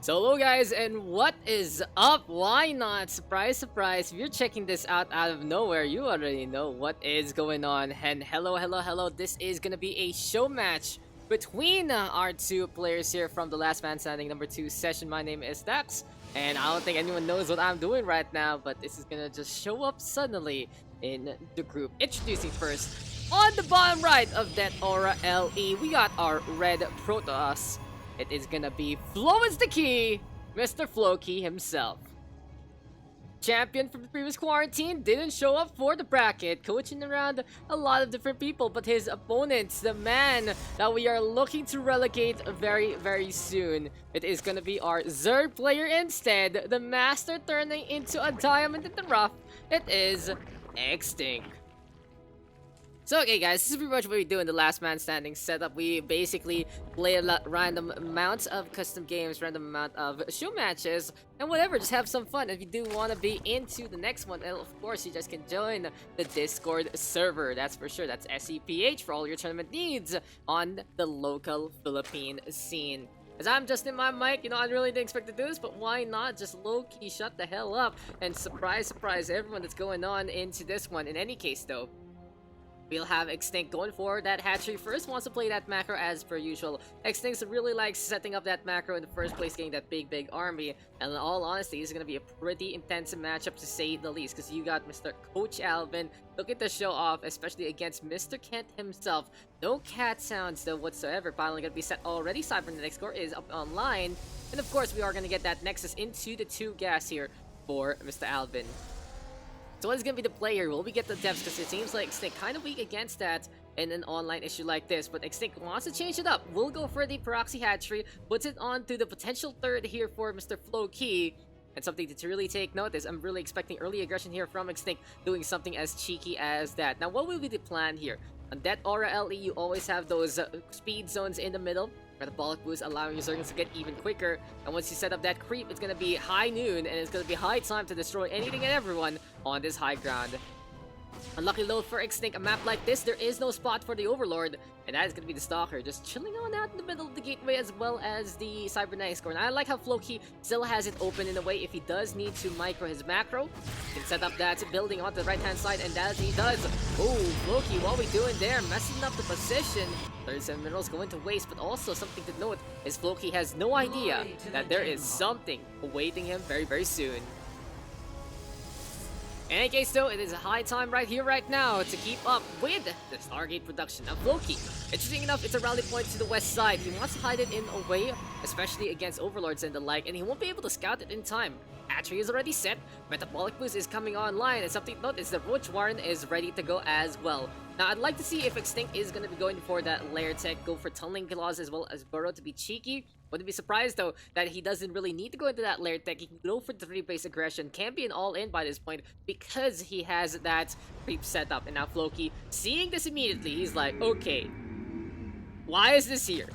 So hello guys, and what is up? Why not? Surprise, surprise. If you're checking this out of nowhere, you already know what is going on. And hello. This is gonna be a show match between our two players here from the Last Man Standing number 2 session. My name is Daks, and I don't think anyone knows what I'm doing right now, but this is gonna just show up suddenly in the group. Introducing first, on the bottom right of that Aura LE, we got our red Protoss. It is gonna be FlowIsTheKey, Mr. FlowKey himself. Champion from the previous quarantine, didn't show up for the bracket, coaching around a lot of different people, but his opponents, the man that we are looking to relegate very soon, it is gonna be our Zerg player instead, the master turning into a diamond in the rough. It is XtinC. So okay guys, this is pretty much what we do in the Last Man Standing setup. We basically play a random amounts of custom games, random amount of show matches, and whatever, just have some fun. If you do want to be into the next one, and of course you just can join the Discord server, that's for sure. That's SCPH for all your tournament needs on the local Philippine scene. As I'm just in my mic, I really didn't expect to do this, but why not just low-key shut the hell up and surprise everyone that's going on into this one. In any case though, we'll have XtinC going for that hatchery first, wants to play that macro as per usual. XtinC really likes setting up that macro in the first place, getting that big army. And in all honesty, this is going to be a pretty intense matchup to say the least, because you got Mr. Coach Alvin looking to show off, especially against Mr. Kent himself. No cat sounds though whatsoever. Finally going to be set already. Cybernetics score is up online. And of course, we are going to get that Nexus into the 2 gas here for Mr. Alvin. So what is going to be the play here? Will we get the depths? Because it seems like XtinC kind of weak against that in an online issue like this. But XtinC wants to change it up. We'll go for the proxy hatchery. Puts it on to the potential third here for Mr. FlowKey. And something to really take note is I'm really expecting early aggression here from XtinC, doing something as cheeky as that. Now what will be the plan here? On that Aura LE, you always have those speed zones in the middle. Metabolic boost allowing your Zerglings to get even quicker, and once you set up that creep, it's gonna be high noon, and it's gonna be high time to destroy anything and everyone on this high ground. Unlucky load for XtinC, a map like this, there is no spot for the Overlord, and that is going to be the Stalker, just chilling on out in the middle of the gateway as well as the Cybernetics core. And I like how FlowKey still has it open in a way if he does need to micro his macro, he can set up that building onto the right-hand side, and that he does. Oh, FlowKey, what are we doing there? Messing up the position. 37 minerals going to waste, but also something to note is FlowKey has no idea that there is something awaiting him very soon. In any case though, it is a high time right here, right now to keep up with the Stargate production. Now FlowKey, interesting enough, it's a rally point to the west side. He wants to hide it in a way, especially against Overlords and the like, and he won't be able to scout it in time. Hatchery is already set, Metabolic Boost is coming online, and something to note is the Roach Warren is ready to go as well. Now I'd like to see if XtinC is going to be going for that layer tech, go for Tunneling Claws as well as Burrow to be cheeky. Wouldn't be surprised though that he doesn't really need to go into that layer tech. He can go for the 3-base aggression, can be an all-in by this point because he has that creep set up. And now FlowKey, seeing this immediately, he's like, okay, why is this here?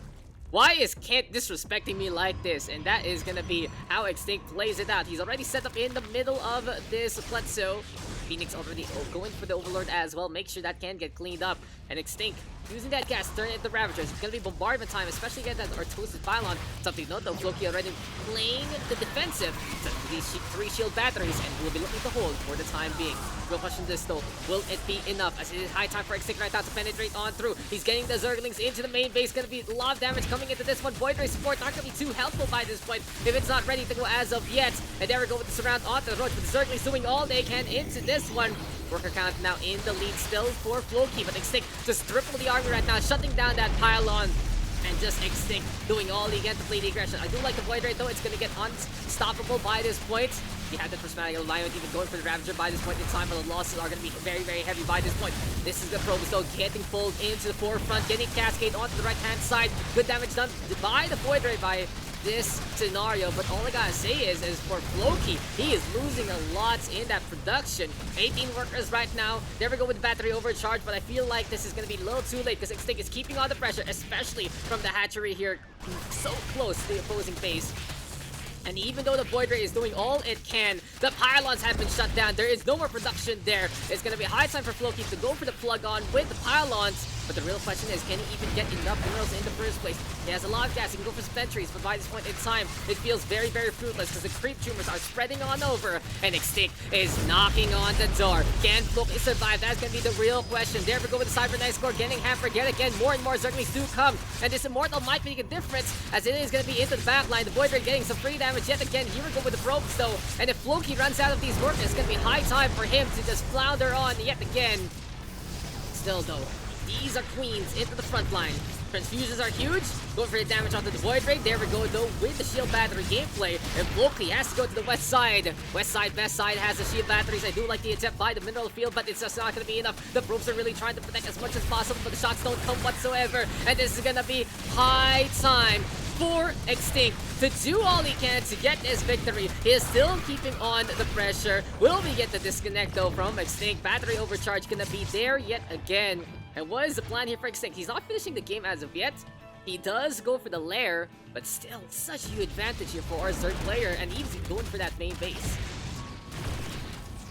Why is Kent disrespecting me like this? And that is gonna be how XtinC plays it out. He's already set up in the middle of this plateau. Phoenix already going for the Overlord as well. Make sure that can get cleaned up. And XtinC using that gas, turn it into Ravagers. It's gonna be bombardment time, especially against that Artosis Pylon. Something to note though, FlowKey already playing the defensive. So these 3 shield batteries, and we'll be looking to hold for the time being. Real question this though, will it be enough? As it is high time for XtinC right now to penetrate on through. He's getting the Zerglings into the main base. Gonna be a lot of damage coming into this one. Void Ray support not gonna be too helpful by this point if it's not ready to go as of yet. And there we go with the surround onto the Roach, but the Zerglings doing all they can into this one. Worker count now in the lead still for FlowKey, but XtinC just triple the army right now, shutting down that pylon. And just XtinC doing all he can to play the aggression. I do like the Void Ray though, it's gonna get unstoppable by this point. He had the prismatic alignment, even going for the Ravager by this point in time, but the losses are gonna be very heavy by this point. This is the Probus though, getting pulled into the forefront, getting Cascade onto the right-hand side. Good damage done by the Void Ray by this scenario, but all I gotta say is for FlowKey, he is losing a lot in that production. 18 workers right now. There we go with the battery overcharge, but I feel like this is gonna be a little too late because XtinC is keeping on the pressure, especially from the hatchery here, so close to the opposing base. And even though the Void Ray is doing all it can, the pylons have been shut down. There is no more production there. It's going to be high time for FlowKey to go for the plug on with the pylons. But the real question is, can he even get enough minerals in the first place? He has a lot of gas, he can go for some entries, but by this point in time, it feels very, very fruitless because the creep tumors are spreading on over, and XtinC is knocking on the door. Can Floki survive? That's going to be the real question. There we go with the cybernetic score, getting hampered yet again. More and more Zerglings do come, and this Immortal might make a difference, as it is going to be into the backline. The Void Ray getting some free damage yet again. Here we go with the probes though, and if Floki runs out of these workers, it's going to be high time for him to just flounder on yet again. Still though, these are queens into the front line. Transfusions are huge. Going for the damage onto the Void Ray. There we go though with the shield battery gameplay. And Floki has to go to the west side. West side, best side has the shield batteries. I do like the attempt by the mineral field, but it's just not going to be enough. The probes are really trying to protect as much as possible, but the shots don't come whatsoever. And this is going to be high time for XtinC to do all he can to get this victory. He is still keeping on the pressure. Will we get the disconnect though from XtinC? Battery overcharge gonna be there yet again. And what is the plan here for XtinC? He's not finishing the game as of yet. He does go for the lair, but still such a huge advantage here for our Zerg player, and he's going for that main base.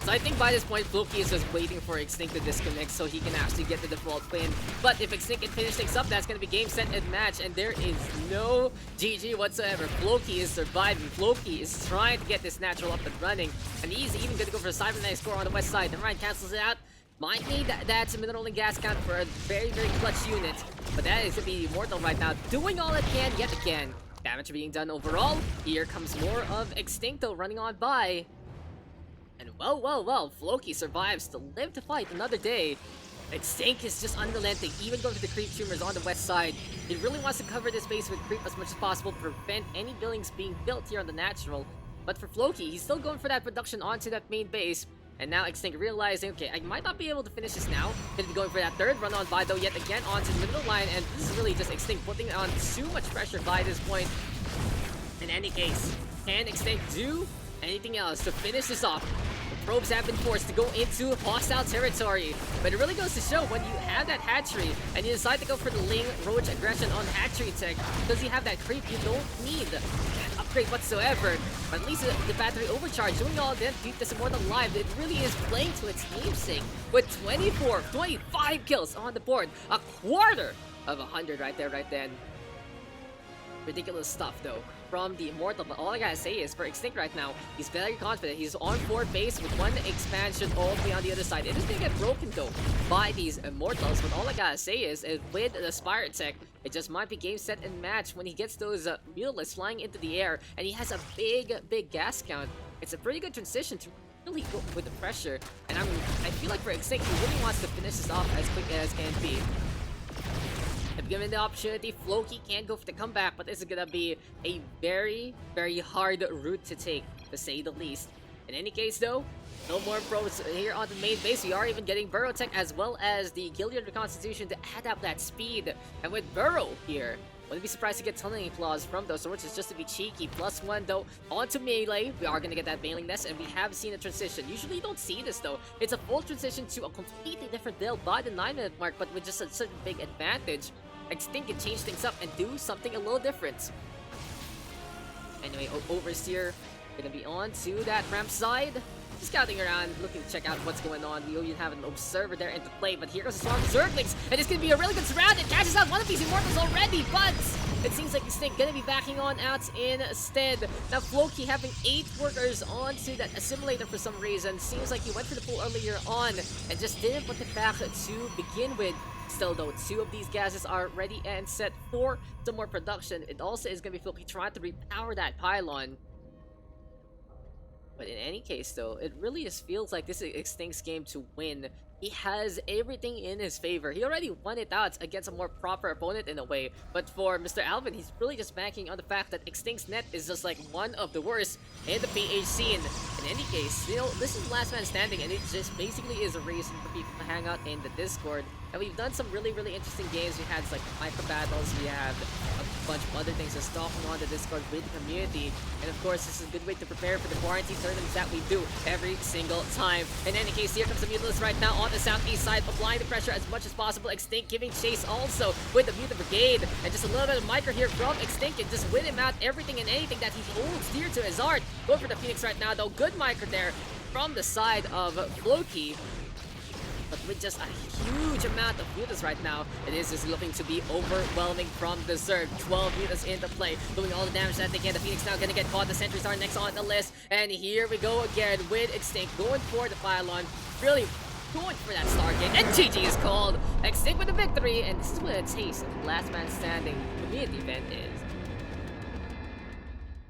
So I think by this point, Floki is just waiting for XtinC to disconnect so he can actually get the default win. But if XtinC can finish things up, that's going to be game, set, and match. And there is no GG whatsoever. Floki is surviving. Floki is trying to get this natural up and running. And he's even going to go for a cybernetic score on the west side. The Ryan cancels it out. Might need that mineral and gas count for a very, very clutch unit. But that is going to be Immortal right now, doing all it can yet again. Damage being done overall. Here comes more of XtinC though running on by. And well, Floki survives to live to fight another day. XtinC is just unrelenting, even going to the creep tumors on the west side. He really wants to cover this base with creep as much as possible to prevent any buildings being built here on the natural. But for Floki, he's still going for that production onto that main base. And now XtinC realizing, okay, I might not be able to finish this now. Gonna be going for that third run on by though yet again onto the middle line. And this is really just XtinC putting on too much pressure by this point. In any case, can XtinC do anything else to finish this off? The probes have been forced to go into hostile territory, but it really goes to show when you have that hatchery and you decide to go for the Ling Roach aggression on hatchery tech, because you have that creep, you don't need an upgrade whatsoever. But at least the battery overcharge doing all that keep this Immortal alive. It really is playing to its namesake with 25 kills on the board, a quarter of 100 right there, right then. Ridiculous stuff though from the Immortal, but all I gotta say is for XtinC right now, he's very confident. He's on 4 base with 1 expansion all the way on the other side. It is gonna get broken though by these Immortals, but all I gotta say is with the Spire Tech, it just might be game, set, and match when he gets those Mutalisks flying into the air, and he has a big gas count. It's a pretty good transition to really go with the pressure, and I feel like for XtinC, he really wants to finish this off as quick as can be. If given the opportunity, Floki can go for the comeback, but this is gonna be a very hard route to take, to say the least. In any case though, no more pros here on the main base. We are even getting Burrow Tech as well as the Gilliard Reconstitution to add up that speed. And with Burrow here, wouldn't be surprised to get Tunneling Claws from those swords, just to be cheeky. +1 though onto melee. We are gonna get that Bailing Nest, and we have seen a transition. Usually you don't see this though. It's a full transition to a completely different build by the 9-minute mark, but with just such a big advantage. XtinC can change things up and do something a little different. Anyway, Overseer gonna be on to that ramp side. Just scouting around, looking to check out what's going on. We even have an observer there into play, but here goes the swarm of Zerglings, and it's gonna be a really good surround. It catches out one of these Immortals already, but it seems like XtinC gonna be backing on out instead. Now Floki having 8 workers onto that assimilator for some reason. Seems like he went for the pull earlier on and just didn't put it back to begin with. Still though, 2 of these gases are ready and set for some more production. It also is gonna be Floki trying to repower that pylon. But in any case though, it really just feels like this is XtinC's game to win. He has everything in his favor. He already won it out against a more proper opponent in a way. But for Mr. Alvin, he's really just banking on the fact that XtinC's net is just like one of the worst in the PH scene. In any case, you know, this is last man standing, and it just basically is a reason for people to hang out in the Discord. And we've done some really interesting games. We had like micro battles, we have a bunch of other things just talking on the Discord with the community. And of course, this is a good way to prepare for the quarantine tournaments that we do every single time. In any case, here comes the Mutalist right now on the southeast side, applying the pressure as much as possible. XtinC giving chase also with the Mutant Brigade, and just a little bit of micro here from XtinC, and just win him out everything and anything that he holds dear to his heart. Going for the Phoenix right now though, good micro there from the side of Floki. but with just a huge amount of mutas right now, it is just looking to be overwhelming from the Zerg. 12 mutas into play, doing all the damage that they can. The Phoenix now gonna get caught. The sentries are next on the list, and here we go again with XtinC going for the pylon, really going for that Stargate, and GG is called. XtinC with the victory, and this is what a taste of the last man standing community event is.